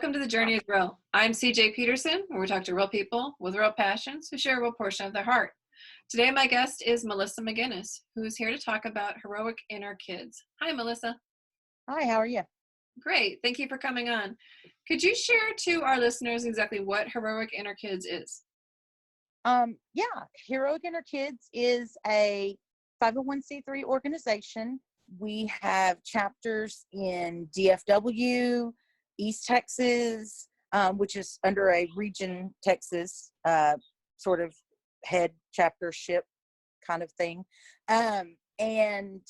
Welcome to The Journey is Real. I'm CJ Peterson, where we talk to real people with real passions who share a real portion of their heart. Today, my guest is Melissa McGinnis, who is here to talk about heroic inner kids. Hi, Melissa. Hi, how are you? Great. Thank you for coming on. Could you share to our listeners exactly what Heroic Inner Kids is? Heroic Inner Kids is a 501c3 organization. We have chapters in DFW, East Texas, which is under a region Texas sort of head chaptership kind of thing. And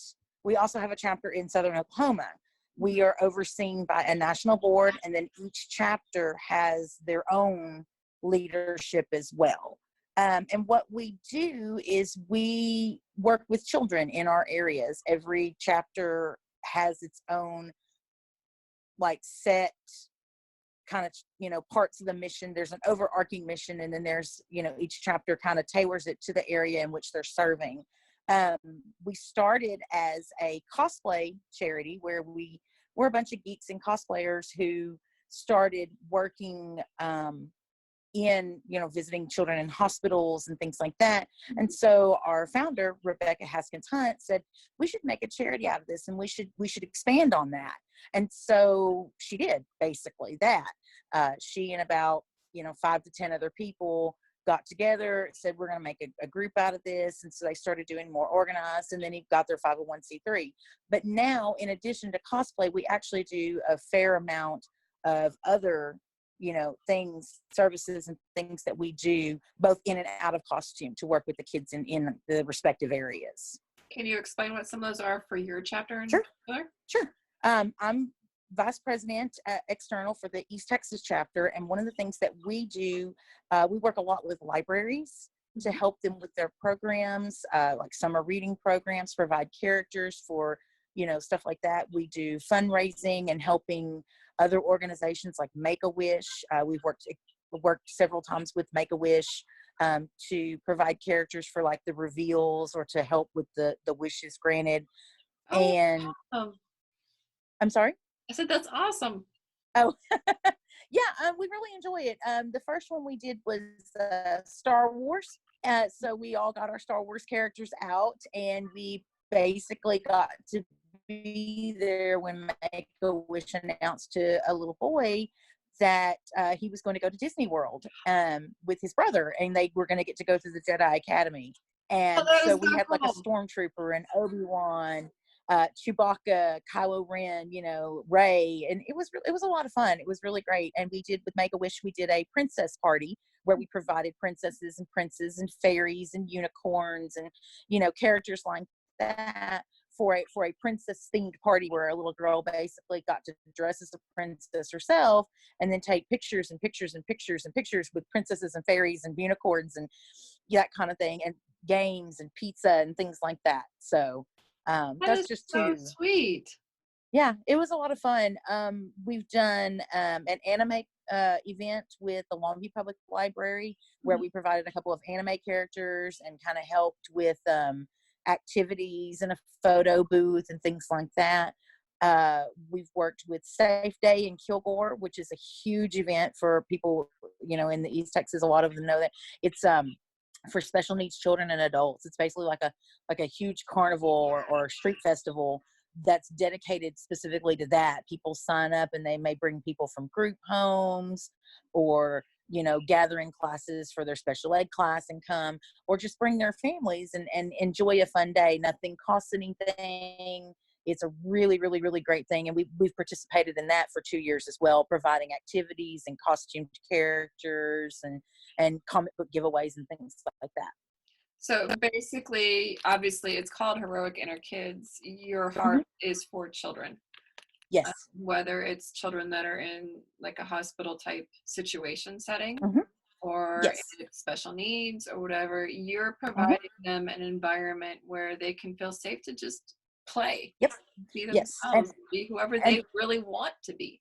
we also have a chapter in Southern Oklahoma. We are overseen by a national board, and then each chapter has their own leadership as well. And what we do is we work with children in our areas. Every chapter has its own set kind of, parts of the mission. There's an overarching mission, and then there's, each chapter kind of tailors it to the area in which they're serving. We started as a cosplay charity where we're a bunch of geeks and cosplayers who started working in, visiting children in hospitals and things like that. And so our founder, Rebecca Haskins Hunt, said, we should make a charity out of this, and we should expand on that. And so she did basically that. She and about, 5 to 10 other people got together, said, we're going to make a group out of this. And so they started doing more organized, and then he got their 501c3. But now, in addition to cosplay, we actually do a fair amount of other things, services and things that we do both in and out of costume to work with the kids in the respective areas. Can you explain what some of those are for your chapter in Sure. particular? Sure. I'm vice president external for the East Texas chapter. And one of the things that we do, we work a lot with libraries to help them with their programs, like summer reading programs, provide characters for, stuff like that. We do fundraising and helping other organizations like Make-A-Wish. We've worked several times with Make-A-Wish to provide characters for like the reveals or to help with the wishes granted. Oh, and awesome. I'm sorry? I said that's awesome. Oh, yeah, we really enjoy it. The first one we did was Star Wars. So we all got our Star Wars characters out, and we basically got to be there when Make-A-Wish announced to a little boy that he was going to go to Disney World with his brother, and they were going to get to go through the Jedi Academy. And so we had like a stormtrooper and Obi-Wan, Chewbacca, Kylo Ren, Rey, and it was a lot of fun. It was really great. And we did with Make-A-Wish, we did a princess party where we provided princesses and princes and fairies and unicorns and characters like that for a princess themed party where a little girl basically got to dress as a princess herself and then take pictures and pictures and pictures and pictures with princesses and fairies and unicorns and that kind of thing, and games and pizza and things like that. So that's just so sweet. Yeah, it was a lot of fun. We've done an anime event with the Longview Public Library where we provided a couple of anime characters and kind of helped with activities and a photo booth and things like that. We've worked with Safe Day in Kilgore, which is a huge event for people, in the East Texas. A lot of them know that it's for special needs children and adults. It's basically like a huge carnival or street festival that's dedicated specifically to that. People sign up and they may bring people from group homes or gathering classes for their special ed class and come, or just bring their families and enjoy a fun day. Nothing costs anything. It's a really, really, really great thing. And we've participated in that for 2 years as well, providing activities and costumed characters and comic book giveaways and things like that. So basically, obviously, it's called Heroic Inner Kids. Your heart is for children. Yes. Whether it's children that are in like a hospital type situation setting or it's special needs or whatever, you're providing them an environment where they can feel safe to just play, be themselves, be whoever they really want to be.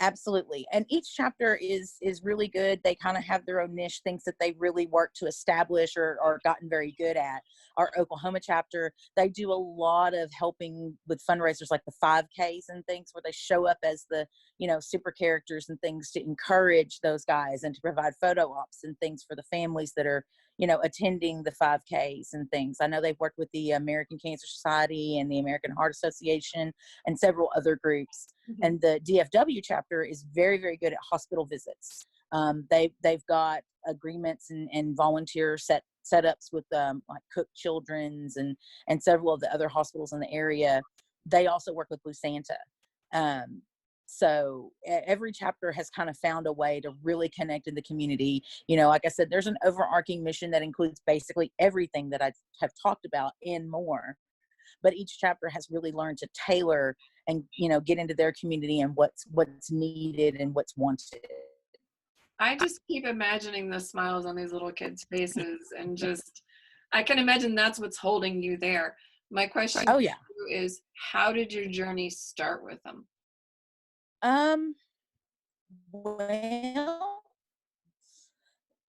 Absolutely. And each chapter is really good. They kind of have their own niche, things that they really work to establish or gotten very good at. Our Oklahoma chapter, they do a lot of helping with fundraisers like the 5Ks and things, where they show up as the, super characters and things to encourage those guys and to provide photo ops and things for the families that are, attending the 5Ks and things. I know they've worked with the American Cancer Society and the American Heart Association and several other groups. Mm-hmm. And the DFW chapter is very, very good at hospital visits. They've got agreements and volunteer setups with like Cook Children's and several of the other hospitals in the area. They also work with Blue Santa. So every chapter has kind of found a way to really connect in the community. Like I said, there's an overarching mission that includes basically everything that I have talked about and more. But each chapter has really learned to tailor and, get into their community and what's needed and what's wanted. I just keep imagining the smiles on these little kids' faces, and just, I can imagine that's what's holding you there. My question to you is, how did your journey start with them? Well,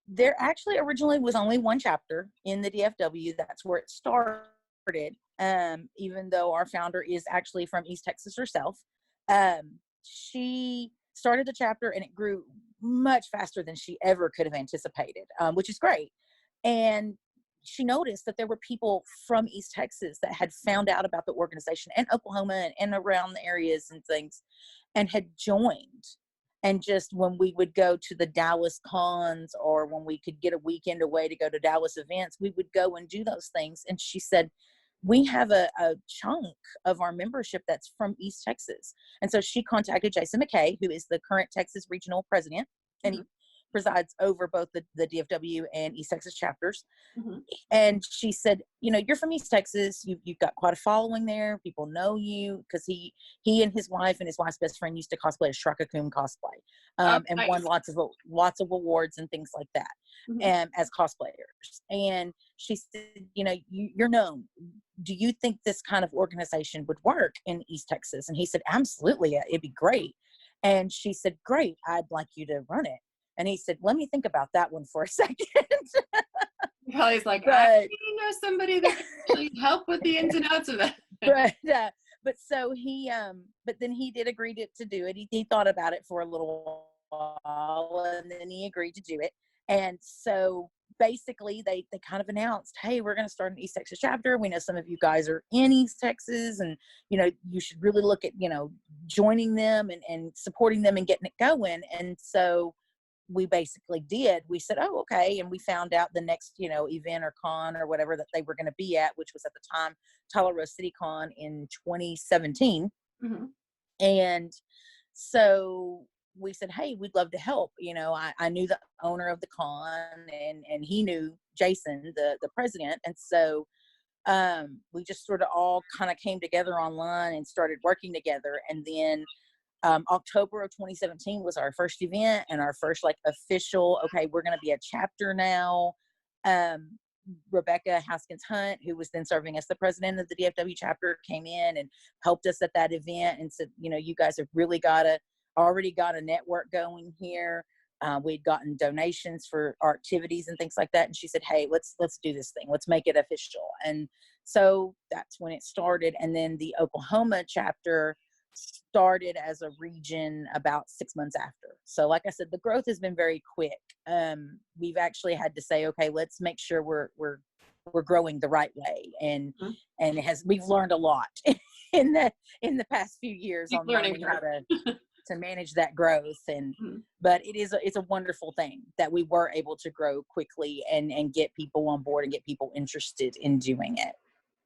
there actually originally was only one chapter in the DFW. That's where it started. Even though our founder is actually from East Texas herself. She started the chapter and it grew much faster than she ever could have anticipated, which is great. And she noticed that there were people from East Texas that had found out about the organization, and Oklahoma and around the areas and things, and had joined. And just when we would go to the Dallas cons, or when we could get a weekend away to go to Dallas events, we would go and do those things. And she said, we have a chunk of our membership that's from East Texas. And so she contacted Jason McKay, who is the current Texas regional president, and he presides over both the DFW and East Texas chapters. Mm-hmm. And she said, you're from East Texas. You've got quite a following there. People know you, because he and his wife and his wife's best friend used to cosplay as Shraka-kun cosplay, and nice. Won lots of awards and things like that, as cosplayers. And she said, you're known. Do you think this kind of organization would work in East Texas? And he said, absolutely, it'd be great. And she said, great, I'd like you to run it. And he said, let me think about that one for a second. Probably like, I know somebody that can actually help with the ins and outs of that. But so he, but then he did agree to do it. He thought about it for a little while, and then he agreed to do it. And so basically they kind of announced, hey, we're going to start an East Texas chapter. We know some of you guys are in East Texas, and, you should really look at, joining them and supporting them and getting it going. And so we basically did. We said, oh, okay. And we found out the next, event or con or whatever that they were going to be at, which was at the time Tolero City Con in 2017. Mm-hmm. And so we said, hey, we'd love to help. I knew the owner of the con, and he knew Jason, the president. And so we just sort of all kind of came together online and started working together. And then October of 2017 was our first event, and our first official, okay, we're going to be a chapter now. Rebecca Haskins Hunt, who was then serving as the president of the DFW chapter, came in and helped us at that event and said, you guys have really already got a network going here. We'd gotten donations for our activities and things like that. And she said, hey, let's do this thing. Let's make it official. And so that's when it started. And then the Oklahoma chapter started as a region about 6 months after. So like I said, the growth has been very quick. We've actually had to say, okay, let's make sure we're growing the right way. And we've learned a lot in the past few years on learning how to manage that growth. And but it's a wonderful thing that we were able to grow quickly and get people on board and get people interested in doing it.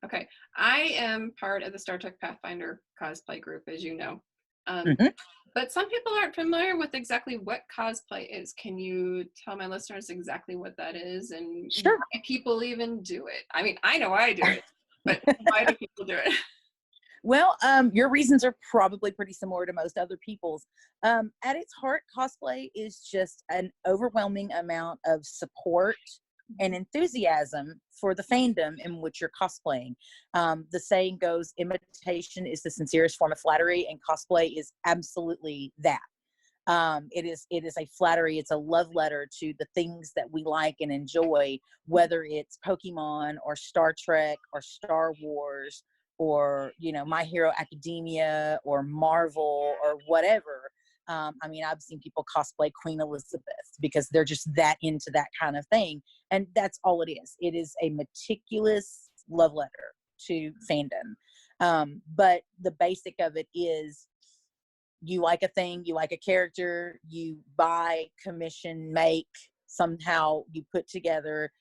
Okay, I am part of the Star Trek Pathfinder cosplay group, as you know. But some people aren't familiar with exactly what cosplay is. Can you tell my listeners exactly what that is, and sure, why people even do it? I mean, I know I do it, but why do people do it? Well, your reasons are probably pretty similar to most other people's. At its heart, cosplay is just an overwhelming amount of support and enthusiasm for the fandom in which you're cosplaying. The saying goes, imitation is the sincerest form of flattery, and cosplay is absolutely that. It is a flattery. It's a love letter to the things that we like and enjoy, whether it's Pokemon or Star Trek or Star Wars or, My Hero Academia or Marvel or whatever. I mean, I've seen people cosplay Queen Elizabeth because they're just that into that kind of thing. And that's all it is. It is a meticulous love letter to fandom. But the basic of it is, you like a thing, you like a character, you buy, commission, make, somehow you put together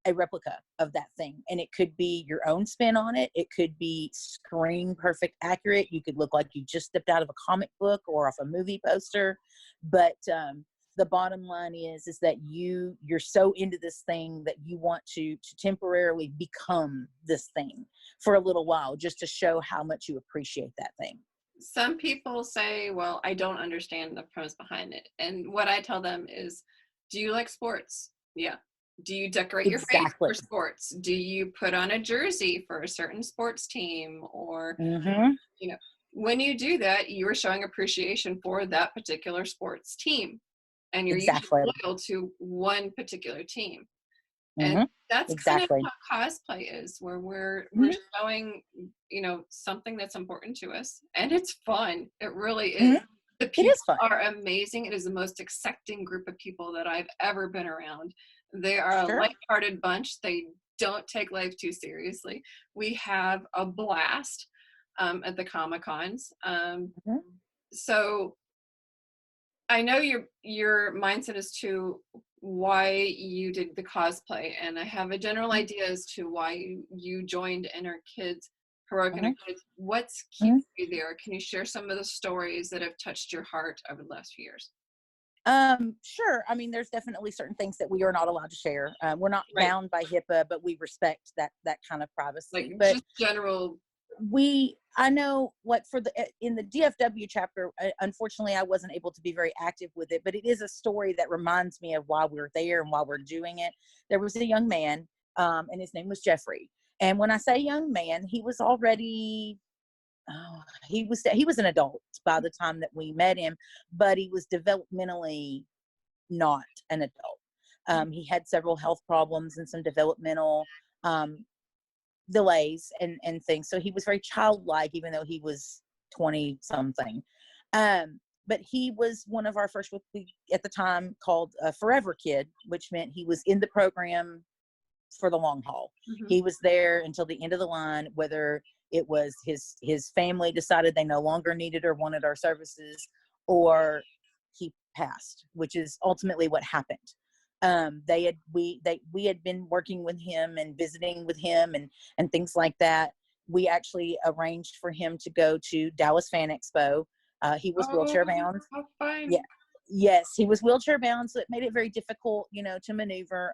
a replica of that thing. And it could be your own spin on it. It could be screen perfect accurate. You could look like you just stepped out of a comic book or off a movie poster. But the bottom line is that you're so into this thing that you want to temporarily become this thing for a little while, just to show how much you appreciate that thing. Some people say, well, I don't understand the premise behind it. And what I tell them is, do you like sports? Yeah. Do you decorate your face for sports? Do you put on a jersey for a certain sports team? Or, when you do that, you are showing appreciation for that particular sports team. And you're usually loyal to one particular team. And that's kind of how cosplay is, where we're showing, something that's important to us, and it's fun. It really is. The people are amazing. It is the most accepting group of people that I've ever been around. They are a lighthearted bunch. They don't take life too seriously. We have a blast at the Comic-Cons. So I know your mindset is to why you did the cosplay, and I have a general idea as to why you joined Inner Kids, Heroic Inner Kids. What's keeping you there? Can you share some of the stories that have touched your heart over the last few years? Sure. I mean, there's definitely certain things that we are not allowed to share. We're not bound by HIPAA, but we respect that kind of privacy. But just general. I know, like, in the DFW chapter, unfortunately I wasn't able to be very active with it, but it is a story that reminds me of why we're there and why we're doing it. There was a young man, and his name was Jeffrey. And when I say young man, he was already, he was an adult by the time that we met him, but he was developmentally not an adult. He had several health problems and some developmental, delays and things. So he was very childlike, even though he was 20 something. But he was one of our first, what we at the time called a forever kid, which meant he was in the program for the long haul. He was there until the end of the line, whether it was his family decided they no longer needed or wanted our services, or he passed, which is ultimately what happened. We had been working with him and visiting with him and things like that. We actually arranged for him to go to Dallas Fan Expo. He was wheelchair bound. Yeah. Yes, he was wheelchair bound, so it made it very difficult, to maneuver,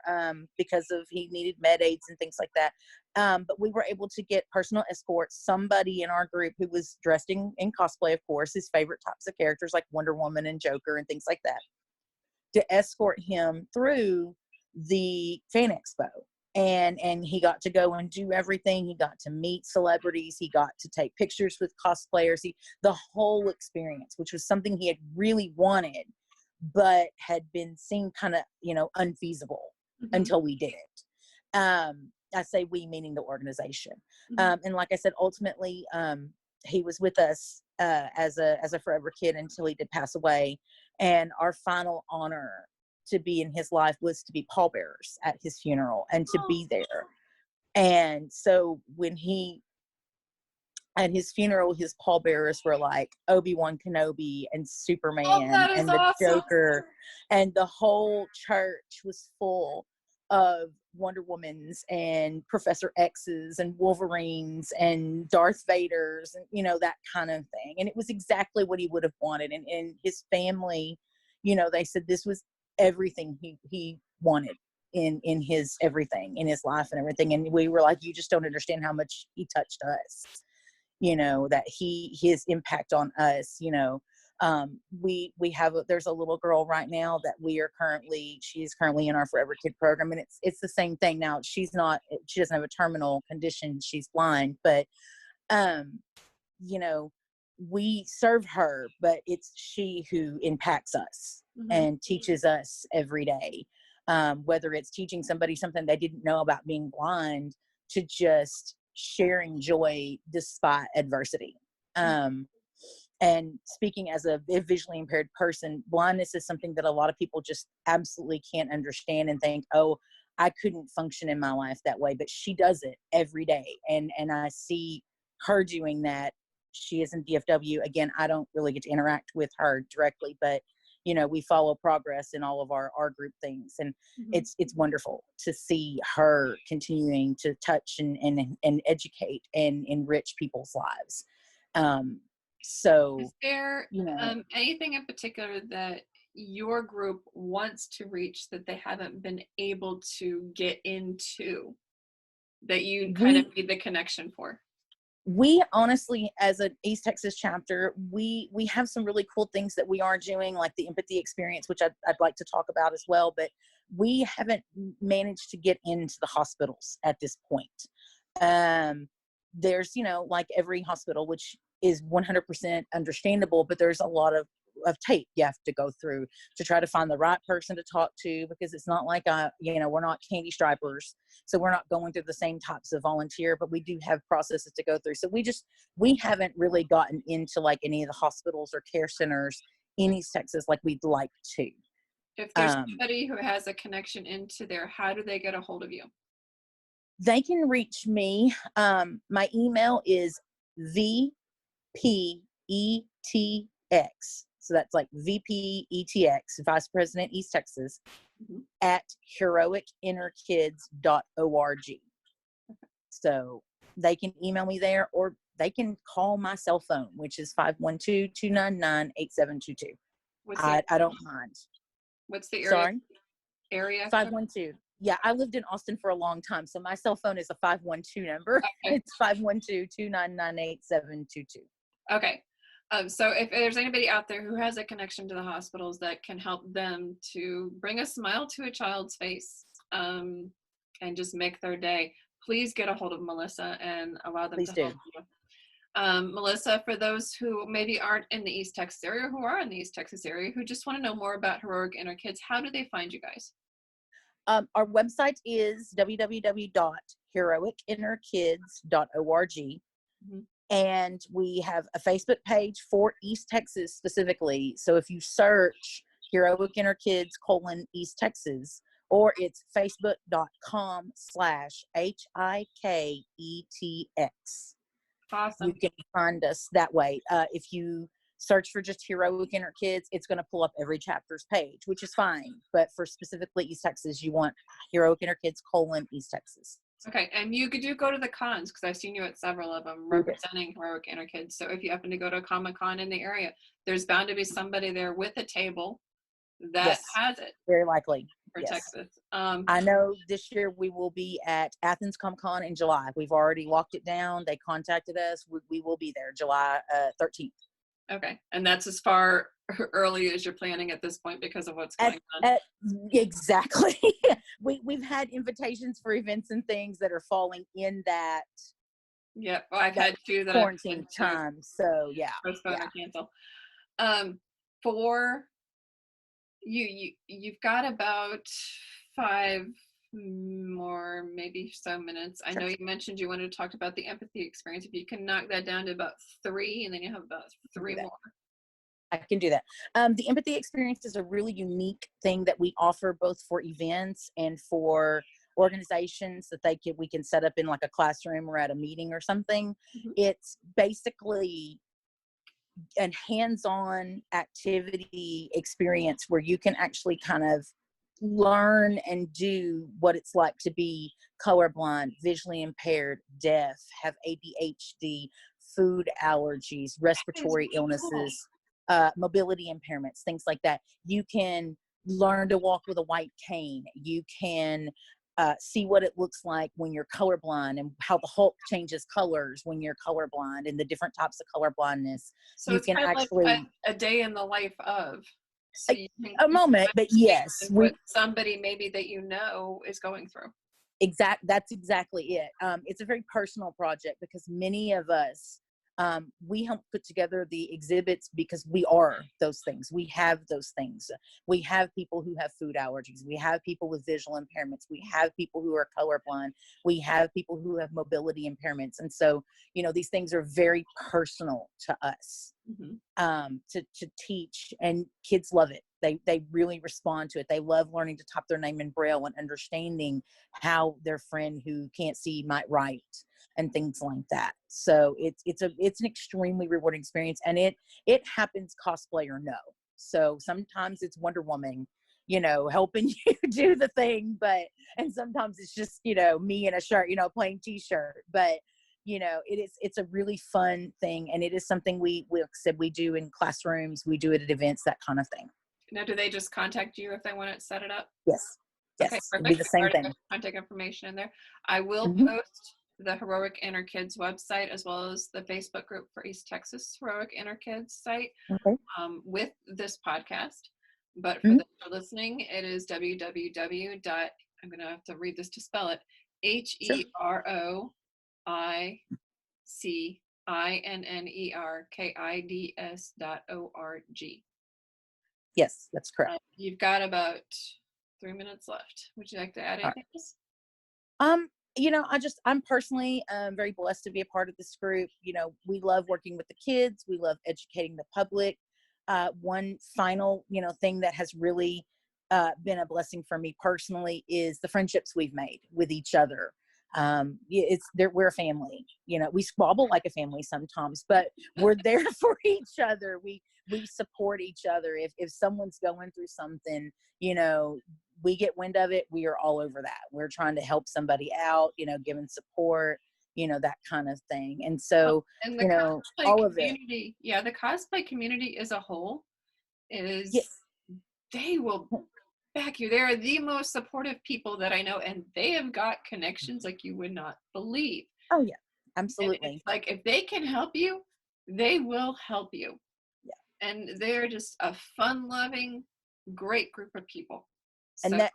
because of he needed med aids and things like that. But we were able to get personal escorts, somebody in our group who was dressed in cosplay, of course, his favorite types of characters like Wonder Woman and Joker and things like that, to escort him through the Fan Expo. And he got to go and do everything. He got to meet celebrities. He got to take pictures with cosplayers. The whole experience, which was something he had really wanted, but had been seen kind of, unfeasible until we did it. I say we, meaning the organization. And like I said, ultimately, he was with us as a forever kid until he did pass away. And our final honor to be in his life was to be pallbearers at his funeral and to be there. And so when at his funeral, his pallbearers were like Obi-Wan Kenobi and Superman and the awesome. Joker, and the whole church was full of Wonder Womans and Professor X's and Wolverines and Darth Vaders and, that kind of thing. And it was exactly what he would have wanted. And his family, they said this was everything he wanted in his everything, in his life and everything. And we were like, you just don't understand how much he touched us, that his impact on us, we have there's a little girl right now that she's currently in our Forever Kid program, and it's the same thing. Now she doesn't have a terminal condition, she's blind, but we serve her, but it's she who impacts us and teaches us every day. Whether it's teaching somebody something they didn't know about being blind, to just sharing joy despite adversity. And speaking as a visually impaired person, blindness is something that a lot of people just absolutely can't understand and think, oh, I couldn't function in my life that way. But she does it every day. And I see her doing that. She is in DFW. Again, I don't really get to interact with her directly, but you know, we follow progress in all of our group things. And it's wonderful to see her continuing to touch and educate and enrich people's lives. So is there anything in particular that your group wants to reach that they haven't been able to get into, that you kind of need the connection for? We honestly, as an East Texas chapter, we have some really cool things that we are doing, like the empathy experience, which I'd like to talk about as well, but we haven't managed to get into the hospitals at this point. There's, you know, like every hospital, which is 100% understandable, but there's a lot of tape you have to go through to try to find the right person to talk to, because it's not like we're not candy stripers, so we're not going through the same types of volunteer, but we do have processes to go through. So we haven't really gotten into like any of the hospitals or care centers in East Texas like we'd like to. If there's somebody who has a connection into there, how do they get a hold of you? They can reach me. My email is VPETX. So that's like VPETX, Vice President East Texas, at heroicinnerkids.org. So they can email me there, or they can call my cell phone, which is 512-299-8722. I don't mind. What's the area? Sorry? Area? 512. Yeah, I lived in Austin for a long time, so my cell phone is a 512 number. Okay. It's 512-299-8722. Okay. So if there's anybody out there who has a connection to the hospitals that can help them to bring a smile to a child's face, and just make their day, please get a hold of Melissa and allow them to help you. Melissa, for those who maybe aren't in the East Texas area, who are in the East Texas area, who just want to know more about Heroic Inner Kids, how do they find you guys? Our website is www.heroicinnerkids.org. And we have a Facebook page for East Texas specifically. So if you search Heroic Inner Kids East Texas, or it's facebook.com/HIKETX. Awesome. You can find us that way. If you search for just Heroic Inner Kids, it's going to pull up every chapter's page, which is fine. But for specifically East Texas, you want Heroic Inner Kids East Texas. Okay, and you could go to the cons, because I've seen you at several of them representing Heroic Inner Kids. So if you happen to go to a Comic-Con in the area, there's bound to be somebody there with a table that has it. Very likely. For Texas. I know this year we will be at Athens Comic-Con in July. We've already locked it down. They contacted us. We will be there July 13th. Okay, and that's as far early as you're planning at this point because of what's going on. Exactly. We've had invitations for events and things that are falling in that. Yeah, well, I've had two that quarantine time. So yeah, postpone or cancel. For you've got about 5 more, maybe so minutes. I know you mentioned you wanted to talk about the empathy experience. If you can knock that down to about 3, and then you have about 3 more. I can do that. The empathy experience is a really unique thing that we offer both for events and for organizations that we can set up in like a classroom or at a meeting or something. It's basically a hands-on activity experience where you can actually kind of learn and do what it's like to be colorblind, visually impaired, deaf, have ADHD, food allergies, respiratory illnesses, mobility impairments, things like that. You can learn to walk with a white cane. You can see what it looks like when you're colorblind, and how the Hulk changes colors when you're colorblind, and the different types of colorblindness. So it's kind of actually like a day in the life of. So a moment, but yes, what somebody maybe that you know is going through. That's exactly it. It's a very personal project because many of us We help put together the exhibits because we are those things. We have those things. We have people who have food allergies. We have people with visual impairments. We have people who are colorblind. We have people who have mobility impairments. And so, these things are very personal to us, to teach, and kids love it. They really respond to it. They love learning to type their name in Braille and understanding how their friend who can't see might write and things like that. So it's an extremely rewarding experience, and it happens cosplay or no. So sometimes it's Wonder Woman, helping you do the thing, and sometimes it's just, me in a shirt, plain t-shirt, but it's a really fun thing. And it is something we said we do in classrooms, we do it at events, that kind of thing. Now, do they just contact you if they want to set it up? Yes. Okay, It'd be the same thing. Contact information in there. I will post the Heroic Inner Kids website, as well as the Facebook group for East Texas Heroic Inner Kids site, with this podcast. But for those who are listening, it is www. I'm going to have to read this to spell it. HeroicInnerkids.org. Yes, that's correct. You've got about 3 minutes left. Would you like to add anything else? I'm personally very blessed to be a part of this group. We love working with the kids. We love educating the public. One final, thing that has really been a blessing for me personally is the friendships we've made with each other. We're a family. We squabble like a family sometimes, but we're there for each other. We support each other. If someone's going through something, we get wind of it, we are all over that. We're trying to help somebody out, giving support, that kind of thing. And so, and the all of it. it. Yeah, the cosplay community as a whole is, they will back you. They are the most supportive people that I know, and they have got connections like you would not believe. Oh yeah, absolutely. Like, if they can help you, they will help you. Yeah. And they're just a fun-loving, great group of people. And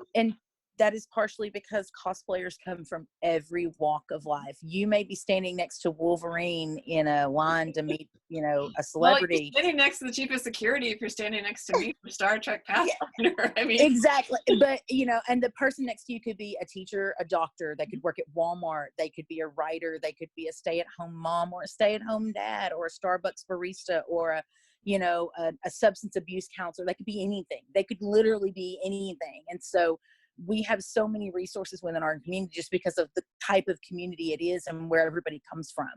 that is partially because cosplayers come from every walk of life. You may be standing next to Wolverine in a line to meet, a celebrity. Well, you're standing next to the chief of security if you're standing next to me for Star Trek Pathfinder. I mean, exactly. But and the person next to you could be a teacher, a doctor. They could work at Walmart. They could be a writer. They could be a stay-at-home mom or a stay-at-home dad or a Starbucks barista or a substance abuse counselor. They could be anything. They could literally be anything. And so we have so many resources within our community just because of the type of community it is and where everybody comes from,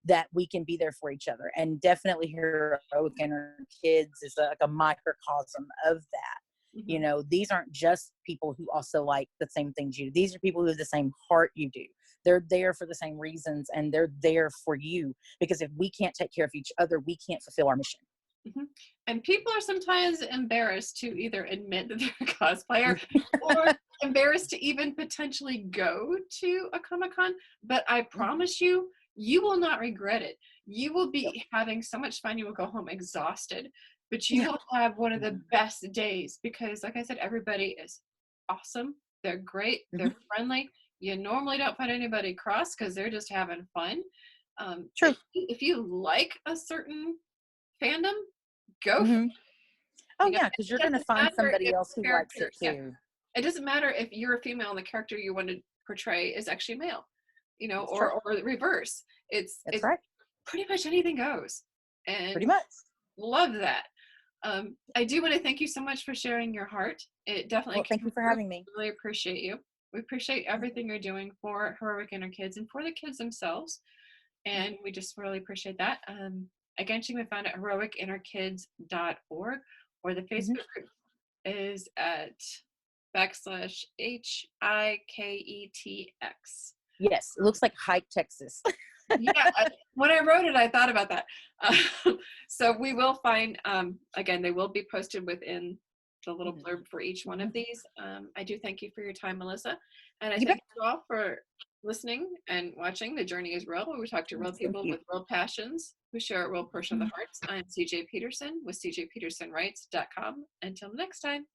that we can be there for each other. And definitely Heroic Inner Kids is like a microcosm of that. These aren't just people who also like the same things you do. These are people who have the same heart you do. They're there for the same reasons, and they're there for you, because if we can't take care of each other, we can't fulfill our mission. And people are sometimes embarrassed to either admit that they're a cosplayer or embarrassed to even potentially go to a Comic-Con. But I promise you, you will not regret it. You will be having so much fun. You will go home exhausted, but you will have one of the best days, because, like I said, everybody is awesome. They're great. They're friendly. You normally don't find anybody cross because they're just having fun. True. If you like a certain fandom, go for it. Because you're going to find somebody else who likes it too. It doesn't matter if you're a female and the character you want to portray is actually male, or the reverse. It's right. Pretty much anything goes. And pretty much love that. I do want to thank you so much for sharing your heart. It definitely. Thank you for having me. Really appreciate you. We appreciate everything you're doing for Heroic Inner Kids and for the kids themselves. And we just really appreciate that. Again, you can find it at heroicinnerkids.org, or the Facebook group is at /HIKETX. Yes, it looks like Hike, Texas. Yeah, when I wrote it, I thought about that. So we will find, again, they will be posted within the little blurb for each one of these. I do thank you for your time, Melissa. And I thank you all for listening and watching. The Journey is Real, where we talk to real people with real passions who share a real portion of the hearts. I'm CJ Peterson with cjpetersonwrites.com. Until next time.